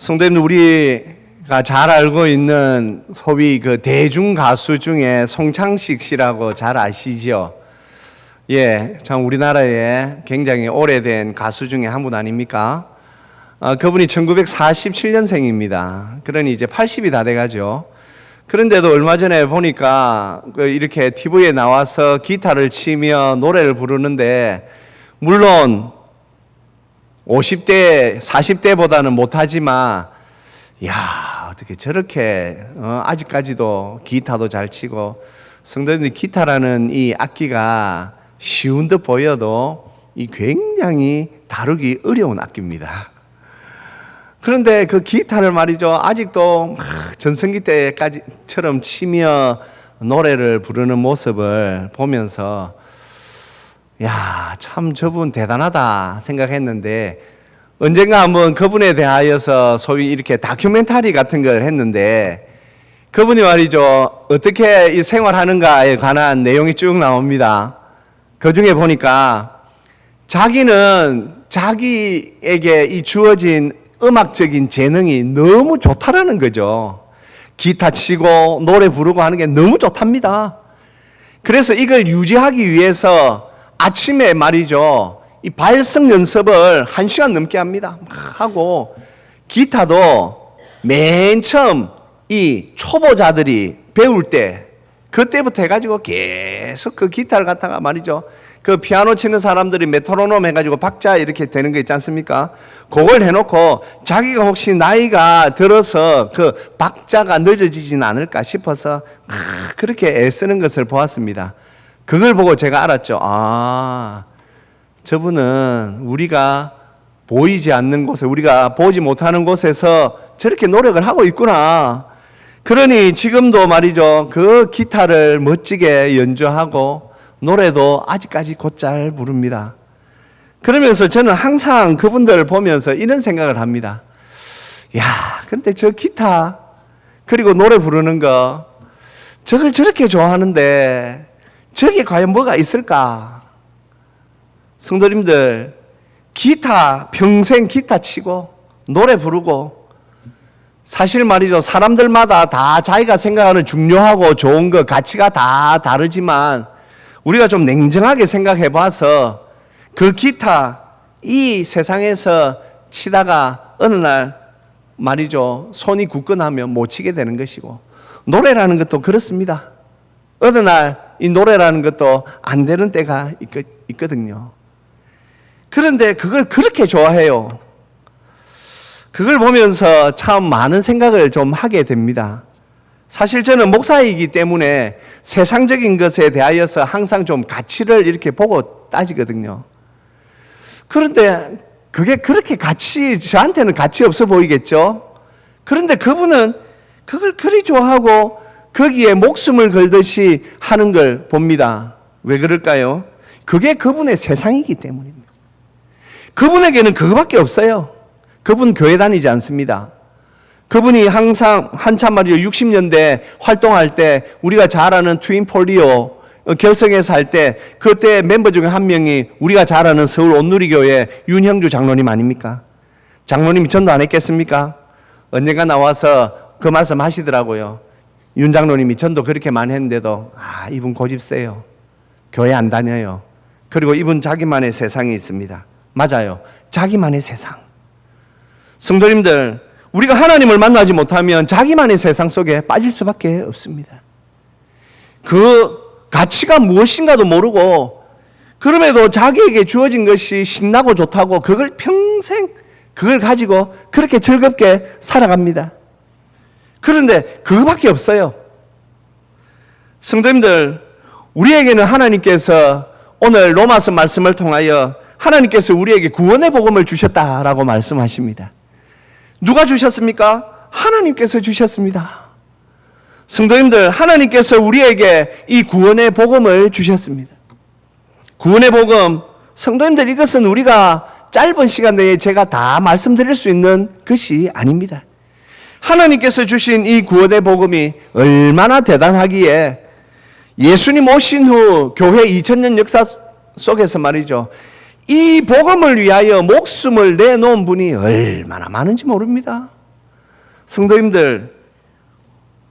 성도님들, 우리가 잘 알고 있는 소위 그 대중 가수 중에 송창식 씨라고 잘 아시죠? 예, 참 우리나라에 굉장히 오래된 가수 중에 한 분 아닙니까? 그분이 1947년생입니다. 그러니 이제 80이 다 돼가죠. 그런데도 얼마 전에 보니까 이렇게 TV에 나와서 기타를 치며 노래를 부르는데, 물론 50대, 40대보다는 못하지만, 야, 어떻게 저렇게, 아직까지도 기타도 잘 치고, 성도님들, 기타라는 이 악기가 쉬운 듯 보여도 이 굉장히 다루기 어려운 악기입니다. 그런데 그 기타를 말이죠, 아직도 전성기 때까지처럼 치며 노래를 부르는 모습을 보면서, 야, 참 저분 대단하다 생각했는데, 언젠가 한번 그분에 대하여서 소위 이렇게 다큐멘터리 같은 걸 했는데, 그분이 말이죠, 어떻게 이 생활하는가에 관한 내용이 쭉 나옵니다. 그 중에 보니까 자기는 자기에게 이 주어진 음악적인 재능이 너무 좋다라는 거죠. 기타 치고 노래 부르고 하는 게 너무 좋답니다. 그래서 이걸 유지하기 위해서 아침에 말이죠, 이 발성 연습을 1시간 넘게 합니다. 막 하고, 기타도 맨 처음 이 초보자들이 배울 때, 그때부터 해가지고 계속 그 기타를 갖다가 말이죠, 그 피아노 치는 사람들이 메트로놈 해가지고 박자 이렇게 되는 거 있지 않습니까? 그걸 해놓고 자기가 혹시 나이가 들어서 그 박자가 늦어지진 않을까 싶어서 그렇게 애쓰는 것을 보았습니다. 그걸 보고 제가 알았죠. 아, 저분은 우리가 보이지 않는 곳에, 우리가 보지 못하는 곳에서 저렇게 노력을 하고 있구나. 그러니 지금도 말이죠, 그 기타를 멋지게 연주하고 노래도 아직까지 곧잘 부릅니다. 그러면서 저는 항상 그분들을 보면서 이런 생각을 합니다. 야, 그런데 저 기타 그리고 노래 부르는 거, 저걸 저렇게 좋아하는데 저게 과연 뭐가 있을까? 성도님들, 기타, 평생 기타 치고 노래 부르고, 사실 말이죠, 사람들마다 다 자기가 생각하는 중요하고 좋은 것, 가치가 다 다르지만, 우리가 좀 냉정하게 생각해 봐서 그 기타, 이 세상에서 치다가 어느 날 말이죠, 손이 굳건하면 못 치게 되는 것이고, 노래라는 것도 그렇습니다. 어느 날 이 노래라는 것도 안 되는 때가 있거든요. 그런데 그걸 그렇게 좋아해요. 그걸 보면서 참 많은 생각을 좀 하게 됩니다. 사실 저는 목사이기 때문에 세상적인 것에 대하여서 항상 좀 가치를 이렇게 보고 따지거든요. 그런데 그게 그렇게 저한테는 가치 없어 보이겠죠? 그런데 그분은 그걸 그리 좋아하고 거기에 목숨을 걸듯이 하는 걸 봅니다. 왜 그럴까요? 그게 그분의 세상이기 때문입니다. 그분에게는 그거밖에 없어요. 그분 교회 다니지 않습니다. 그분이 항상 한참 말이죠, 60년대 활동할 때 우리가 잘 아는 트윈폴리오 결성해서 할 때, 그때 멤버 중에 한 명이 우리가 잘 아는 서울 온누리교회 윤형주 장로님 아닙니까? 장로님이 전도 안 했겠습니까? 언젠가 나와서 그 말씀 하시더라고요. 윤 장로님이 전도 그렇게 많이 했는데도, 이분 고집세요. 교회 안 다녀요. 그리고 이분 자기만의 세상이 있습니다. 맞아요. 자기만의 세상. 성도님들, 우리가 하나님을 만나지 못하면 자기만의 세상 속에 빠질 수밖에 없습니다. 그 가치가 무엇인가도 모르고, 그럼에도 자기에게 주어진 것이 신나고 좋다고 그걸 평생 그걸 가지고 그렇게 즐겁게 살아갑니다. 그런데 그거밖에 없어요. 성도님들, 우리에게는 하나님께서 오늘 로마서 말씀을 통하여 하나님께서 우리에게 구원의 복음을 주셨다라고 말씀하십니다. 누가 주셨습니까? 하나님께서 주셨습니다. 성도님들, 하나님께서 우리에게 이 구원의 복음을 주셨습니다. 구원의 복음, 성도님들, 이것은 우리가 짧은 시간 내에 제가 다 말씀드릴 수 있는 것이 아닙니다. 하나님께서 주신 이 구원의 복음이 얼마나 대단하기에 예수님 오신 후 교회 2000년 역사 속에서 말이죠, 이 복음을 위하여 목숨을 내놓은 분이 얼마나 많은지 모릅니다. 성도님들,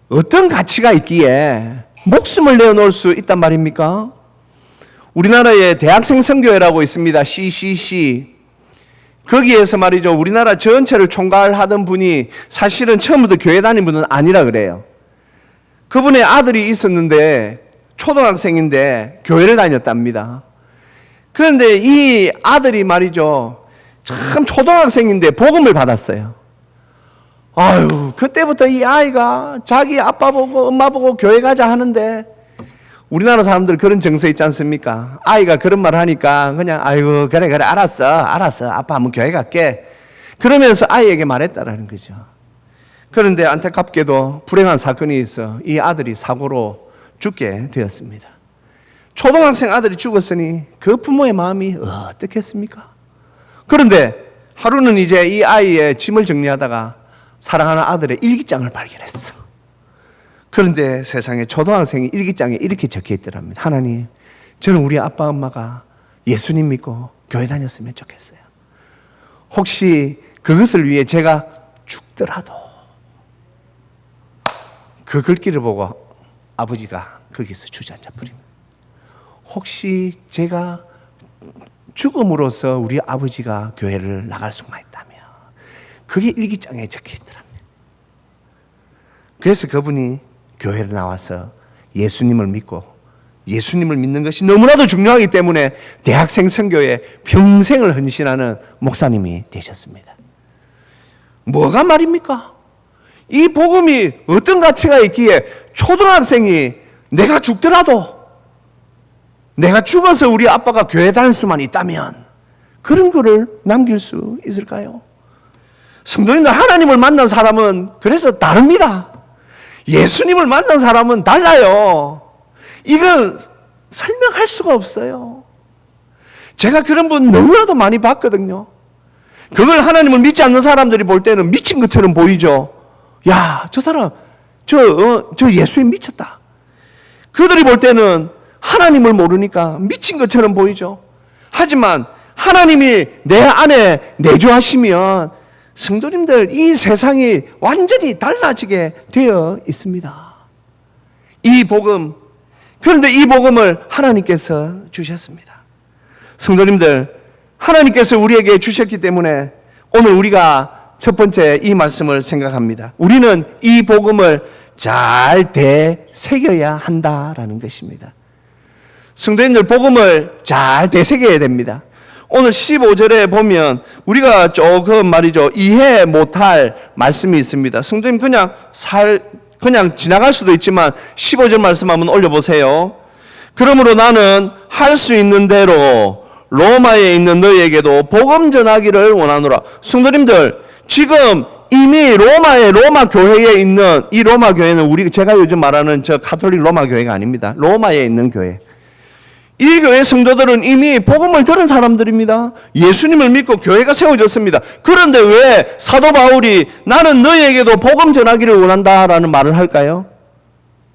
어떤 가치가 있기에 목숨을 내어놓을 수 있단 말입니까? 우리나라에 대학생 선교회라고 있습니다. CCC. 거기에서 말이죠, 우리나라 전체를 총괄하던 분이 사실은 처음부터 교회 다닌 분은 아니라 그래요. 그분의 아들이 있었는데 초등학생인데 교회를 다녔답니다. 그런데 이 아들이 말이죠, 참 초등학생인데 복음을 받았어요. 아유, 그때부터 이 아이가 자기 아빠 보고 엄마 보고 교회 가자 하는데, 우리나라 사람들 그런 정서 있지 않습니까? 아이가 그런 말 하니까 그냥 아이고 그래 알았어 아빠 한번 교회 갈게, 그러면서 아이에게 말했다라는 거죠. 그런데 안타깝게도 불행한 사건이 있어 이 아들이 사고로 죽게 되었습니다. 초등학생 아들이 죽었으니 그 부모의 마음이 어떻겠습니까? 그런데 하루는 이제 이 아이의 짐을 정리하다가 사랑하는 아들의 일기장을 발견했어. 그런데 세상에 초등학생이 일기장에 이렇게 적혀 있더랍니다. 하나님, 저는 우리 아빠 엄마가 예수님 믿고 교회 다녔으면 좋겠어요. 혹시 그것을 위해 제가 죽더라도, 그 글귀를 보고 아버지가 거기서 주저앉아 버립니다. 혹시 제가 죽음으로써 우리 아버지가 교회를 나갈 수만 있다면, 그게 일기장에 적혀 있더랍니다. 그래서 그분이 교회를 나와서 예수님을 믿고, 예수님을 믿는 것이 너무나도 중요하기 때문에 대학생 선교에 평생을 헌신하는 목사님이 되셨습니다. 뭐가 말입니까? 이 복음이 어떤 가치가 있기에 초등학생이 내가 죽더라도, 내가 죽어서 우리 아빠가 교회 다닐 수만 있다면 그런 거를 남길 수 있을까요? 성도님들, 하나님을 만난 사람은 그래서 다릅니다. 예수님을 만난 사람은 달라요. 이건 설명할 수가 없어요. 제가 그런 분 너무나도 많이 봤거든요. 그걸 하나님을 믿지 않는 사람들이 볼 때는 미친 것처럼 보이죠. 야, 저 사람 저 예수에 미쳤다. 그들이 볼 때는 하나님을 모르니까 미친 것처럼 보이죠. 하지만 하나님이 내 안에 내주하시면 성도님들, 이 세상이 완전히 달라지게 되어 있습니다. 이 복음, 그런데 이 복음을 하나님께서 주셨습니다. 성도님들, 하나님께서 우리에게 주셨기 때문에 오늘 우리가 첫 번째 이 말씀을 생각합니다. 우리는 이 복음을 잘 되새겨야 한다라는 것입니다. 성도님들, 복음을 잘 되새겨야 됩니다. 오늘 15절에 보면 우리가 조금 말이죠, 이해 못할 말씀이 있습니다. 성도님, 그냥 지나갈 수도 있지만 15절 말씀 한번 올려보세요. 그러므로 나는 할 수 있는 대로 로마에 있는 너희에게도 복음 전하기를 원하노라. 성도님들, 지금 이미 로마 교회에 있는 이 로마 교회는 제가 요즘 말하는 저 가톨릭 로마 교회가 아닙니다. 로마에 있는 교회. 이 교회 성도들은 이미 복음을 들은 사람들입니다. 예수님을 믿고 교회가 세워졌습니다. 그런데 왜 사도 바울이 나는 너희에게도 복음 전하기를 원한다라는 말을 할까요?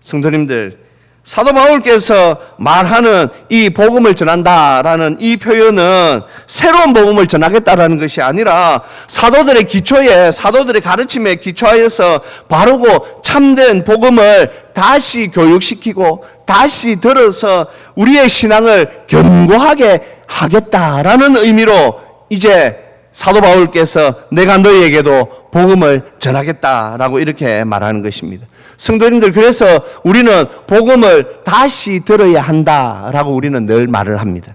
성도님들, 사도 바울께서 말하는 이 복음을 전한다라는 이 표현은 새로운 복음을 전하겠다라는 것이 아니라 사도들의 기초에, 사도들의 가르침에 기초하여서 바르고 참된 복음을 다시 교육시키고 다시 들어서 우리의 신앙을 견고하게 하겠다라는 의미로 이제 사도 바울께서 내가 너희에게도 복음을 전하겠다라고 이렇게 말하는 것입니다. 성도님들, 그래서 우리는 복음을 다시 들어야 한다라고 우리는 늘 말을 합니다.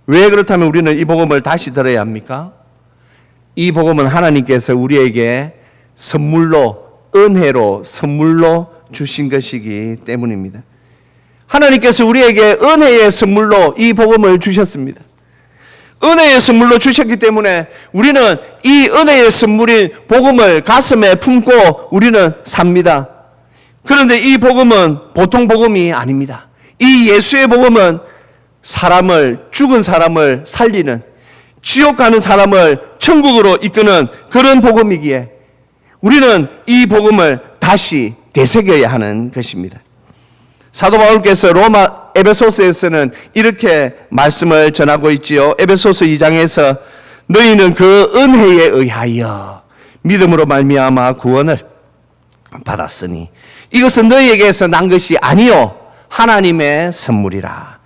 왜 그렇다면 우리는 이 복음을 다시 들어야 합니까? 이 복음은 하나님께서 우리에게 선물로, 은혜로 선물로 주신 것이기 때문입니다. 하나님께서 우리에게 은혜의 선물로 이 복음을 주셨습니다. 은혜의 선물로 주셨기 때문에 우리는 이 은혜의 선물인 복음을 가슴에 품고 우리는 삽니다. 그런데 이 복음은 보통 복음이 아닙니다. 이 예수의 복음은 죽은 사람을 살리는, 지옥 가는 사람을 천국으로 이끄는 그런 복음이기에 우리는 이 복음을 다시 되새겨야 하는 것입니다. 사도 바울께서 에베소서에서는 이렇게 말씀을 전하고 있지요. 에베소서 2장에서 너희는 그 은혜에 의하여 믿음으로 말미암아 구원을 받았으니 이것은 너희에게서 난 것이 아니요 하나님의 선물이라.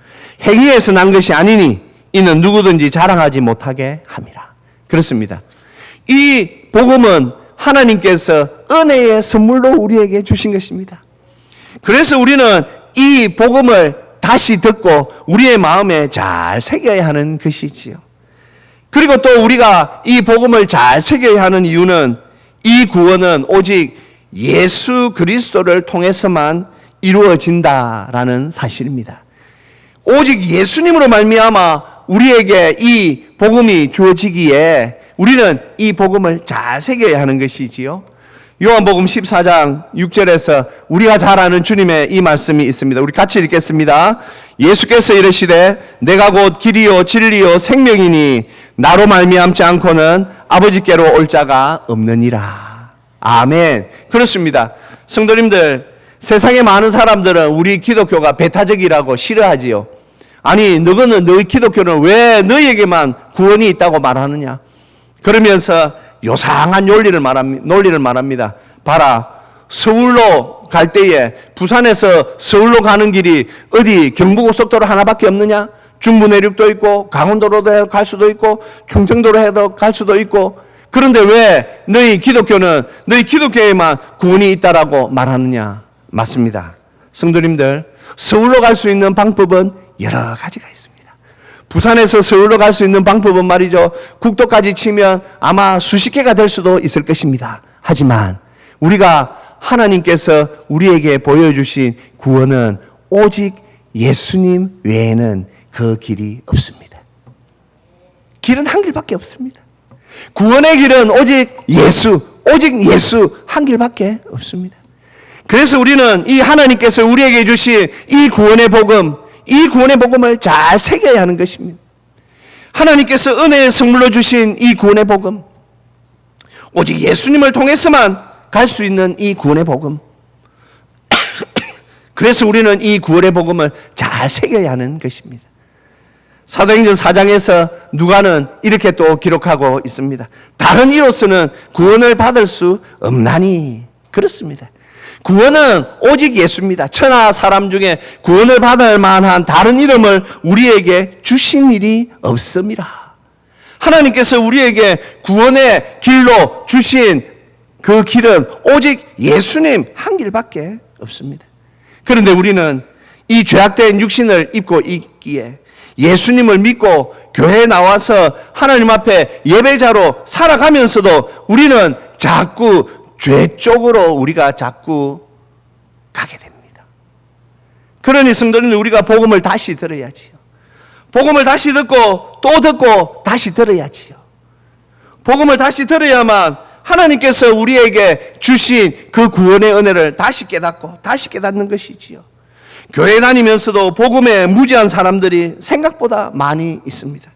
행위에서 난 것이 아니니 이는 누구든지 자랑하지 못하게 함이라. 그렇습니다. 이 복음은 하나님께서 은혜의 선물로 우리에게 주신 것입니다. 그래서 우리는 이 복음을 다시 듣고 우리의 마음에 잘 새겨야 하는 것이지요. 그리고 또 우리가 이 복음을 잘 새겨야 하는 이유는 이 구원은 오직 예수 그리스도를 통해서만 이루어진다라는 사실입니다. 오직 예수님으로 말미암아 우리에게 이 복음이 주어지기에 우리는 이 복음을 잘 새겨야 하는 것이지요. 요한복음 14장 6절에서 우리가 잘 아는 주님의 이 말씀이 있습니다. 우리 같이 읽겠습니다. 예수께서 이르시되 내가 곧 길이요 진리요 생명이니 나로 말미암지 않고는 아버지께로 올 자가 없느니라. 아멘. 그렇습니다. 성도님들, 세상의 많은 사람들은 우리 기독교가 배타적이라고 싫어하지요. 아니 너희는 너희 기독교는 왜 너희에게만 구원이 있다고 말하느냐. 그러면서 요상한 논리를 말합니다. 봐라, 서울로 갈 때에 부산에서 서울로 가는 길이 어디 경부고속도로 하나밖에 없느냐? 중부내륙도 있고 강원도로도 갈 수도 있고 충청도로 해도 갈 수도 있고, 그런데 왜 너희 기독교에만 구원이 있다라고 말하느냐? 맞습니다. 성도님들, 서울로 갈 수 있는 방법은 여러 가지가 있습니다. 부산에서 서울로 갈 수 있는 방법은 말이죠, 국도까지 치면 아마 수십 개가 될 수도 있을 것입니다. 하지만 우리가 하나님께서 우리에게 보여주신 구원은 오직 예수님 외에는 그 길이 없습니다. 길은 한 길밖에 없습니다. 구원의 길은 오직 예수 한 길밖에 없습니다. 그래서 우리는 이 하나님께서 우리에게 주신 이 구원의 복음을 잘 새겨야 하는 것입니다. 하나님께서 은혜의 선물로 주신 이 구원의 복음, 오직 예수님을 통해서만 갈 수 있는 이 구원의 복음. 그래서 우리는 이 구원의 복음을 잘 새겨야 하는 것입니다. 사도행전 4장에서 누가는 이렇게 또 기록하고 있습니다. 다른 이로서는 구원을 받을 수 없나니. 그렇습니다. 구원은 오직 예수입니다. 천하 사람 중에 구원을 받을 만한 다른 이름을 우리에게 주신 일이 없음이라. 하나님께서 우리에게 구원의 길로 주신 그 길은 오직 예수님 한 길밖에 없습니다. 그런데 우리는 이 죄악된 육신을 입고 있기에 예수님을 믿고 교회에 나와서 하나님 앞에 예배자로 살아가면서도 우리는 자꾸 죄 쪽으로 우리가 자꾸 가게 됩니다. 그러니 성도님들, 우리가 복음을 다시 들어야지요. 복음을 다시 듣고 또 듣고 다시 들어야지요. 복음을 다시 들어야만 하나님께서 우리에게 주신 그 구원의 은혜를 다시 깨닫고 다시 깨닫는 것이지요. 교회 다니면서도 복음에 무지한 사람들이 생각보다 많이 있습니다.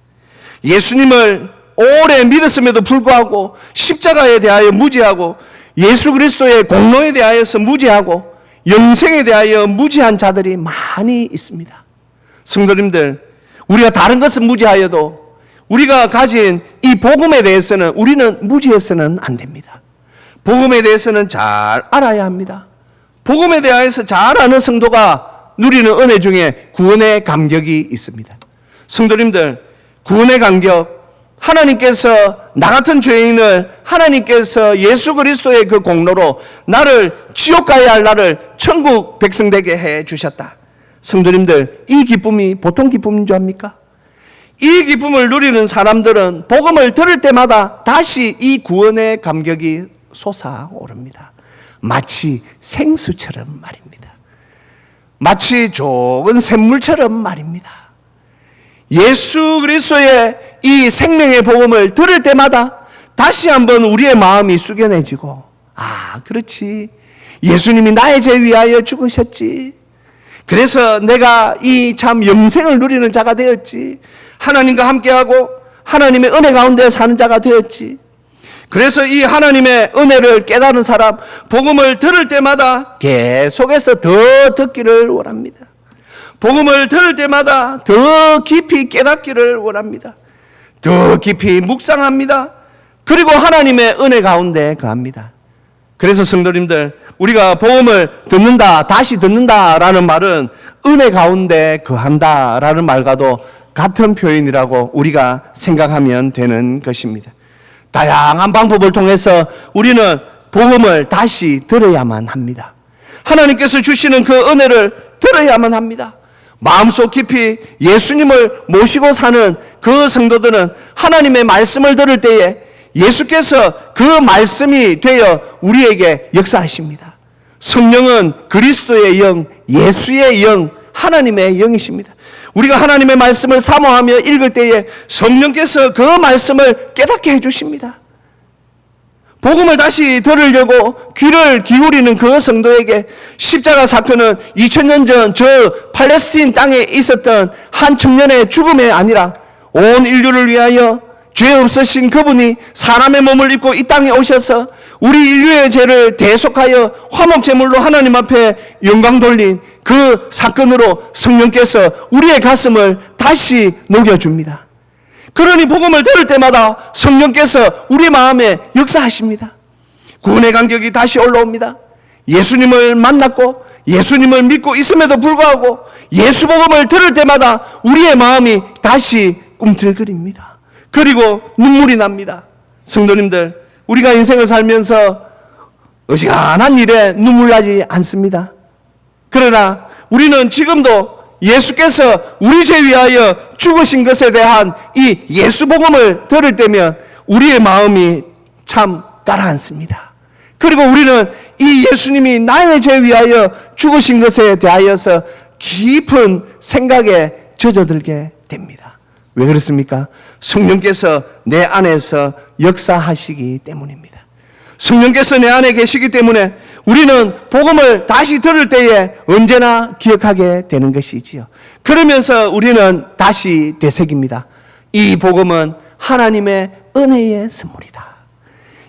예수님을 오래 믿었음에도 불구하고 십자가에 대하여 무지하고 예수 그리스도의 공로에 대하여서 무지하고 영생에 대하여 무지한 자들이 많이 있습니다. 성도님들, 우리가 다른 것은 무지하여도 우리가 가진 이 복음에 대해서는 우리는 무지해서는 안 됩니다. 복음에 대해서는 잘 알아야 합니다. 복음에 대해서 잘 아는 성도가 누리는 은혜 중에 구원의 감격이 있습니다. 성도님들, 구원의 감격, 하나님께서 나 같은 죄인을 하나님께서 예수 그리스도의 그 공로로 나를 지옥 가야 할 나를 천국 백성 되게 해 주셨다. 성도님들, 이 기쁨이 보통 기쁨인 줄 압니까? 이 기쁨을 누리는 사람들은 복음을 들을 때마다 다시 이 구원의 감격이 솟아오릅니다. 마치 생수처럼 말입니다. 마치 좋은 샘물처럼 말입니다. 예수 그리스도의 이 생명의 복음을 들을 때마다 다시 한번 우리의 마음이 숙연해지고, 아, 그렇지, 예수님이 나의 죄 위하여 죽으셨지, 그래서 내가 이 참 영생을 누리는 자가 되었지, 하나님과 함께하고 하나님의 은혜 가운데 사는 자가 되었지. 그래서 이 하나님의 은혜를 깨달은 사람, 복음을 들을 때마다 계속해서 더 듣기를 원합니다. 복음을 들을 때마다 더 깊이 깨닫기를 원합니다. 더 깊이 묵상합니다. 그리고 하나님의 은혜 가운데 거합니다. 그래서 성도님들, 우리가 복음을 듣는다, 다시 듣는다라는 말은 은혜 가운데 거한다라는 말과도 같은 표현이라고 우리가 생각하면 되는 것입니다. 다양한 방법을 통해서 우리는 복음을 다시 들어야만 합니다. 하나님께서 주시는 그 은혜를 들어야만 합니다. 마음속 깊이 예수님을 모시고 사는 그 성도들은 하나님의 말씀을 들을 때에 예수께서 그 말씀이 되어 우리에게 역사하십니다. 성령은 그리스도의 영, 예수의 영, 하나님의 영이십니다. 우리가 하나님의 말씀을 사모하며 읽을 때에 성령께서 그 말씀을 깨닫게 해주십니다. 복음을 다시 들으려고 귀를 기울이는 그 성도에게 십자가 사건은 2000년 전 저 팔레스틴 땅에 있었던 한 청년의 죽음이 아니라 온 인류를 위하여 죄 없으신 그분이 사람의 몸을 입고 이 땅에 오셔서 우리 인류의 죄를 대속하여 화목제물로 하나님 앞에 영광 돌린 그 사건으로 성령께서 우리의 가슴을 다시 녹여줍니다. 그러니 복음을 들을 때마다 성령께서 우리 마음에 역사하십니다. 구원의 감격이 다시 올라옵니다. 예수님을 만났고 예수님을 믿고 있음에도 불구하고 예수 복음을 들을 때마다 우리의 마음이 다시 꿈틀거립니다. 그리고 눈물이 납니다. 성도님들, 우리가 인생을 살면서 어지간한 일에 눈물 나지 않습니다. 그러나 우리는 지금도 예수께서 우리 죄 위하여 죽으신 것에 대한 이 예수 복음을 들을 때면 우리의 마음이 참 가라앉습니다. 그리고 우리는 이 예수님이 나의 죄 위하여 죽으신 것에 대하여서 깊은 생각에 젖어들게 됩니다. 왜 그렇습니까? 성령께서 내 안에서 역사하시기 때문입니다. 성령께서 내 안에 계시기 때문에 우리는 복음을 다시 들을 때에 언제나 기억하게 되는 것이지요. 그러면서 우리는 다시 되새깁니다. 이 복음은 하나님의 은혜의 선물이다.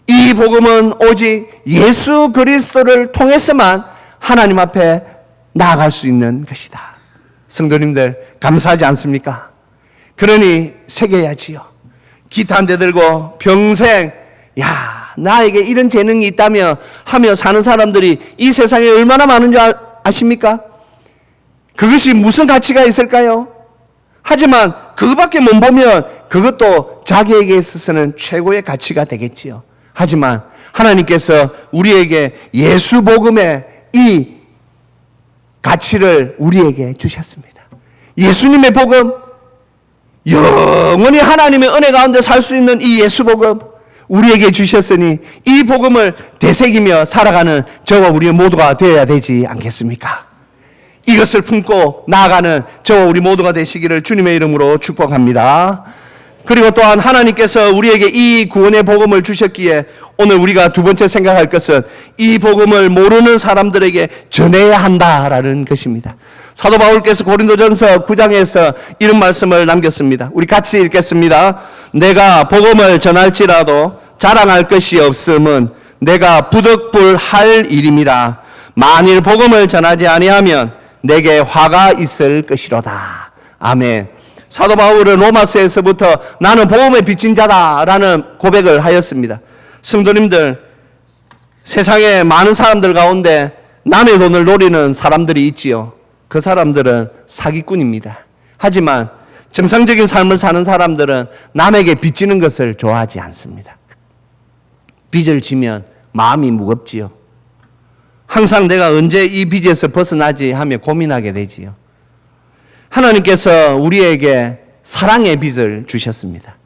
이 복음은 오직 예수 그리스도를 통해서만 하나님 앞에 나아갈 수 있는 것이다. 성도님들, 감사하지 않습니까? 그러니 새겨야지요. 기타 한 대 들고 평생 나에게 이런 재능이 있다며 하며 사는 사람들이 이 세상에 얼마나 많은 줄 아십니까? 그것이 무슨 가치가 있을까요? 하지만 그것밖에 못 보면 그것도 자기에게 있어서는 최고의 가치가 되겠지요. 하지만 하나님께서 우리에게 예수 복음의 이 가치를 우리에게 주셨습니다. 예수님의 복음, 영원히 하나님의 은혜 가운데 살 수 있는 이 예수 복음 우리에게 주셨으니 이 복음을 되새기며 살아가는 저와 우리 모두가 되어야 되지 않겠습니까? 이것을 품고 나아가는 저와 우리 모두가 되시기를 주님의 이름으로 축복합니다. 그리고 또한 하나님께서 우리에게 이 구원의 복음을 주셨기에 오늘 우리가 두 번째 생각할 것은 이 복음을 모르는 사람들에게 전해야 한다라는 것입니다. 사도 바울께서 고린도전서 9장에서 이런 말씀을 남겼습니다. 우리 같이 읽겠습니다. 내가 복음을 전할지라도 자랑할 것이 없음은 내가 부득불할 일임이라. 만일 복음을 전하지 아니하면 내게 화가 있을 것이로다. 아멘. 사도 바울은 로마서에서부터 나는 복음에 빚진 자다라는 고백을 하였습니다. 성도님들, 세상에 많은 사람들 가운데 남의 돈을 노리는 사람들이 있지요. 그 사람들은 사기꾼입니다. 하지만 정상적인 삶을 사는 사람들은 남에게 빚지는 것을 좋아하지 않습니다. 빚을 지면 마음이 무겁지요. 항상 내가 언제 이 빚에서 벗어나지 하며 고민하게 되지요. 하나님께서 우리에게 사랑의 빚을 주셨습니다.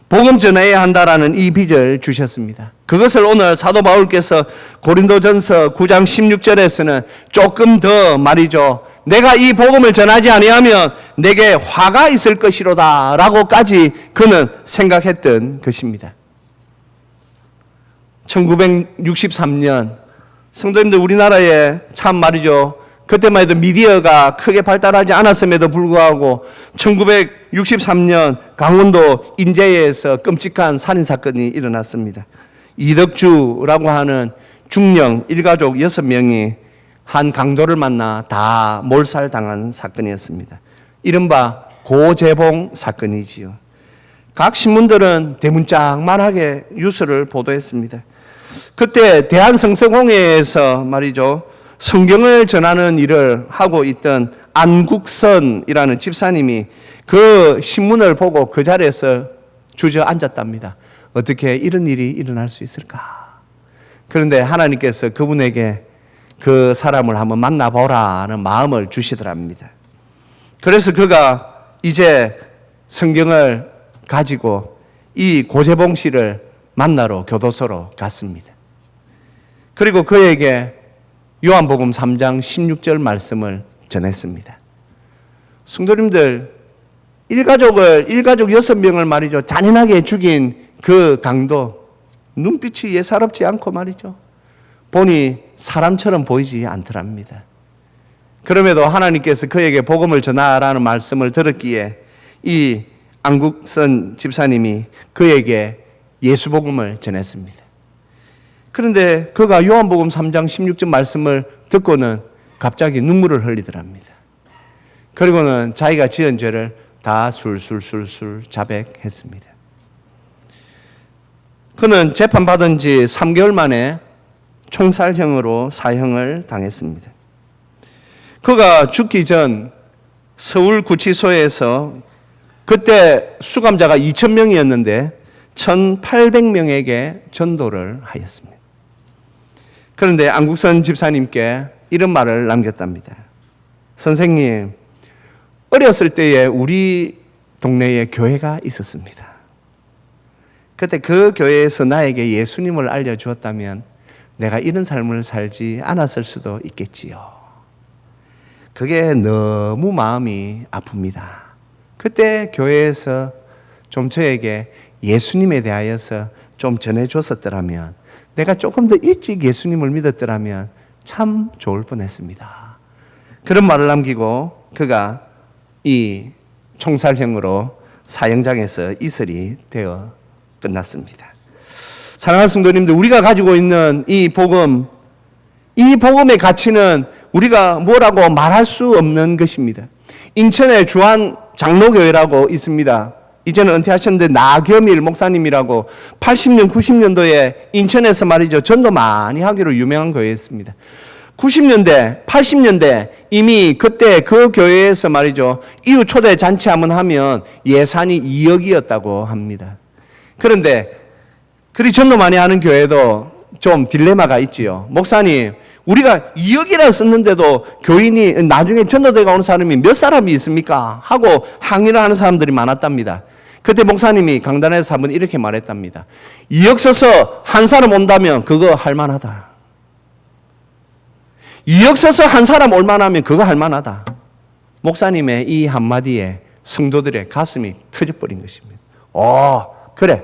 복음 전해야 한다라는 이 빚을 주셨습니다. 그것을 오늘 사도 바울께서 고린도전서 9장 16절에서는 조금 더 말이죠. 내가 이 복음을 전하지 아니하면 내게 화가 있을 것이로다 라고까지 그는 생각했던 것입니다. 1963년 성도님들, 우리나라에 참 말이죠. 그때만 해도 미디어가 크게 발달하지 않았음에도 불구하고 1963년 강원도 인제에서 끔찍한 살인사건이 일어났습니다. 이덕주라고 하는 중령 일가족 6명이 한 강도를 만나 다 몰살당한 사건이었습니다. 이른바 고재봉 사건이지요. 각 신문들은 대문짝만하게 뉴스를 보도했습니다. 그때 대한성서공회에서 말이죠, 성경을 전하는 일을 하고 있던 안국선이라는 집사님이 그 신문을 보고 그 자리에서 주저앉았답니다. 어떻게 이런 일이 일어날 수 있을까? 그런데 하나님께서 그분에게 그 사람을 한번 만나보라는 마음을 주시더랍니다. 그래서 그가 이제 성경을 가지고 이 고재봉 씨를 만나러 교도소로 갔습니다. 그리고 그에게 요한복음 3장 16절 말씀을 전했습니다. 성도님들, 일가족 6명을 말이죠, 잔인하게 죽인 그 강도, 눈빛이 예사롭지 않고 말이죠, 보니 사람처럼 보이지 않더랍니다. 그럼에도 하나님께서 그에게 복음을 전하라는 말씀을 들었기에 이 안국선 집사님이 그에게 예수 복음을 전했습니다. 그런데 그가 요한복음 3장 16절 말씀을 듣고는 갑자기 눈물을 흘리더랍니다. 그리고는 자기가 지은 죄를 다 술술 자백했습니다. 그는 재판받은 지 3개월 만에 총살형으로 사형을 당했습니다. 그가 죽기 전 서울구치소에서 그때 수감자가 2,000명이었는데 1,800명에게 전도를 하였습니다. 그런데 안국선 집사님께 이런 말을 남겼답니다. 선생님, 어렸을 때에 우리 동네에 교회가 있었습니다. 그때 그 교회에서 나에게 예수님을 알려주었다면 내가 이런 삶을 살지 않았을 수도 있겠지요. 그게 너무 마음이 아픕니다. 그때 교회에서 좀 저에게 예수님에 대하여서 좀 전해줬었더라면, 내가 조금 더 일찍 예수님을 믿었더라면 참 좋을 뻔했습니다. 그런 말을 남기고 그가 이 총살형으로 사형장에서 이슬이 되어 끝났습니다. 사랑하는 성도님들, 우리가 가지고 있는 이 복음, 이 복음의 가치는 우리가 뭐라고 말할 수 없는 것입니다. 인천에 주한 장로교회라고 있습니다. 이제는 은퇴하셨는데 나겸일 목사님이라고 80년, 90년도에 인천에서 말이죠, 전도 많이 하기로 유명한 교회였습니다. 90년대, 80년대 이미 그때 그 교회에서 말이죠, 이후 초대 잔치 한번 하면 예산이 2억이었다고 합니다. 그런데 그리 전도 많이 하는 교회도 좀 딜레마가 있지요. 목사님, 우리가 2억이나 썼는데도 교인이 나중에 전도대가 오는 사람이 몇 사람이 있습니까? 하고 항의를 하는 사람들이 많았답니다. 그때 목사님이 강단에서 한번 이렇게 말했답니다. 2억 써서 한 사람 온다면 그거 할만하다. 2억 써서 한 사람 올만하면 그거 할만하다. 목사님의 이 한마디에 성도들의 가슴이 터져버린 것입니다. 그래,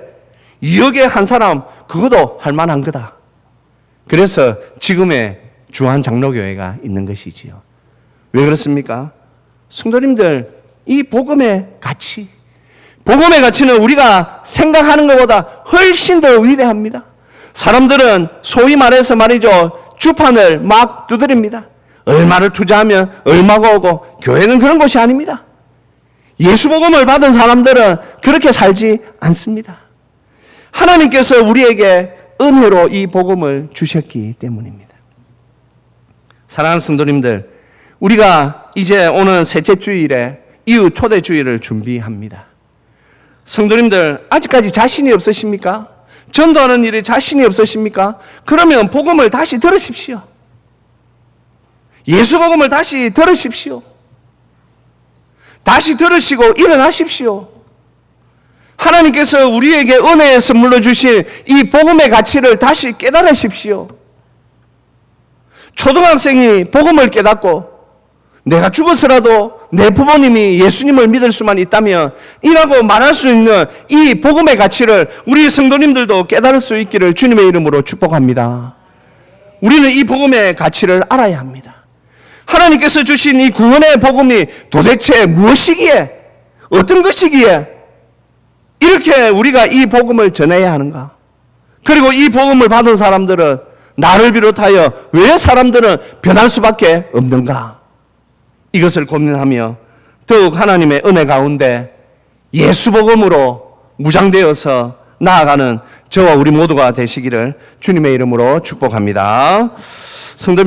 2억에 한 사람 그것도 할만한 거다. 그래서 지금의 주한 장로교회가 있는 것이지요. 왜 그렇습니까? 성도님들, 이 복음의 가치, 복음의 가치는 우리가 생각하는 것보다 훨씬 더 위대합니다. 사람들은 소위 말해서 말이죠, 주판을 막 두드립니다. 얼마를 투자하면 얼마가 오고, 교회는 그런 것이 아닙니다. 예수 복음을 받은 사람들은 그렇게 살지 않습니다. 하나님께서 우리에게 은혜로 이 복음을 주셨기 때문입니다. 사랑하는 성도님들, 우리가 이제 오는 셋째 주일에 이후 초대 주일을 준비합니다. 성도님들, 아직까지 자신이 없으십니까? 전도하는 일에 자신이 없으십니까? 그러면 복음을 다시 들으십시오. 예수 복음을 다시 들으십시오. 다시 들으시고 일어나십시오. 하나님께서 우리에게 은혜의 선물로 주신 이 복음의 가치를 다시 깨달으십시오. 초등학생이 복음을 깨닫고 내가 죽었으라도 내 부모님이 예수님을 믿을 수만 있다면 이라고 말할 수 있는 이 복음의 가치를 우리 성도님들도 깨달을 수 있기를 주님의 이름으로 축복합니다. 우리는 이 복음의 가치를 알아야 합니다. 하나님께서 주신 이 구원의 복음이 도대체 무엇이기에, 어떤 것이기에 이렇게 우리가 이 복음을 전해야 하는가? 그리고 이 복음을 받은 사람들은, 나를 비롯하여 왜 사람들은 변할 수밖에 없는가? 이것을 고민하며 더욱 하나님의 은혜 가운데 예수 복음으로 무장되어서 나아가는 저와 우리 모두가 되시기를 주님의 이름으로 축복합니다. 성도